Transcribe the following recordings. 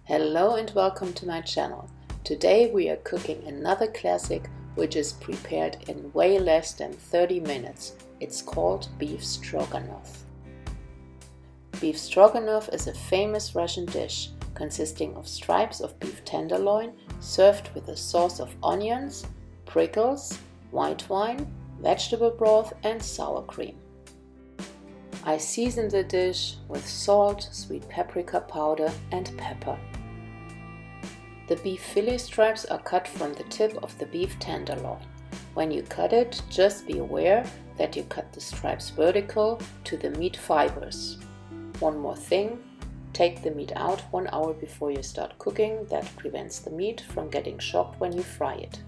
Hello and welcome to my channel. Today we are cooking another classic which is prepared in way less than 30 minutes. It's called Beef Stroganoff. Beef Stroganoff is a famous Russian dish consisting of stripes of beef tenderloin served with a sauce of onions, pickles, white wine, vegetable broth and sour cream. I season the dish with salt, sweet paprika powder and pepper. The beef fillet stripes are cut from the tip of the beef tenderloin. When you cut it, just be aware that you cut the stripes vertical to the meat fibers. One more thing, take the meat out 1 hour before you start cooking. That prevents the meat from getting shocked when you fry it.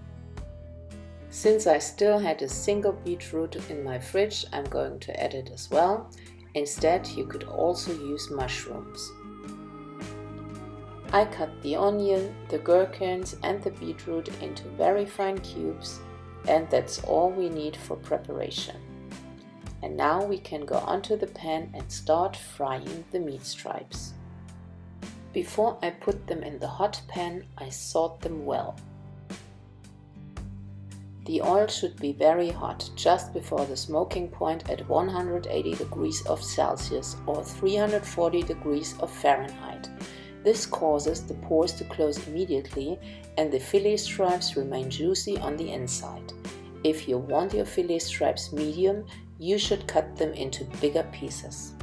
Since I still had a single beetroot in my fridge, I'm going to add it as well. Instead, you could also use mushrooms. I cut the onion, the gherkins and the beetroot into very fine cubes, and that's all we need for preparation. And now we can go onto the pan and start frying the meat stripes. Before I put them in the hot pan, I salt them well. The oil should be very hot, just before the smoking point at 180 degrees of Celsius or 340 degrees of Fahrenheit. This causes the pores to close immediately and the fillet stripes remain juicy on the inside. If you want your fillet stripes medium, you should cut them into bigger pieces.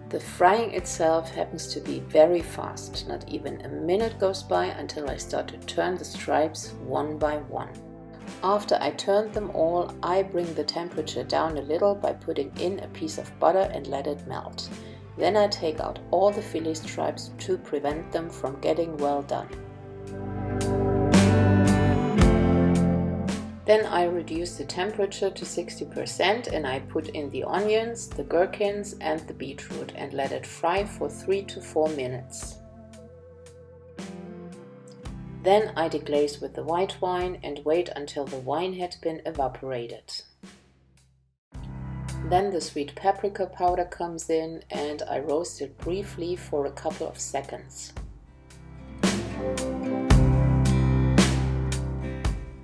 The frying itself happens to be very fast. Not even a minute goes by until I start to turn the stripes one by one. After I turned them all, I bring the temperature down a little by putting in a piece of butter and let it melt. Then I take out all the fillet stripes to prevent them from getting well done. Then I reduce the temperature to 60% and I put in the onions, the gherkins and the beetroot and let it fry for 3 to 4 minutes. Then I deglaze with the white wine and wait until the wine had been evaporated. Then the sweet paprika powder comes in and I roast it briefly for a couple of seconds.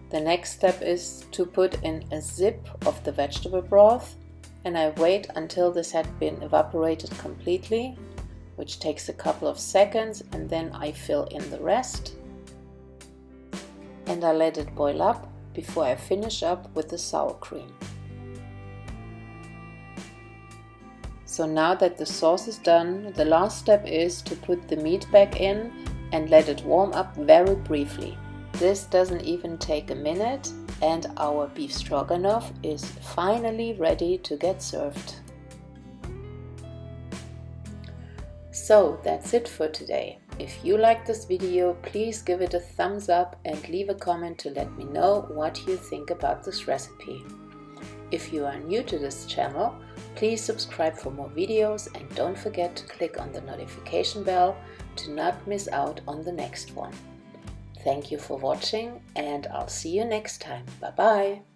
The next step is to put in a sip of the vegetable broth and I wait until this had been evaporated completely, which takes a couple of seconds, and then I fill in the rest and I let it boil up before I finish up with the sour cream. So now that the sauce is done, the last step is to put the meat back in and let it warm up very briefly. This doesn't even take a minute and our beef stroganoff is finally ready to get served. So that's it for today. If you liked this video, please give it a thumbs up and leave a comment to let me know what you think about this recipe. If you are new to this channel, please subscribe for more videos and don't forget to click on the notification bell to not miss out on the next one. Thank you for watching and I'll see you next time. Bye bye!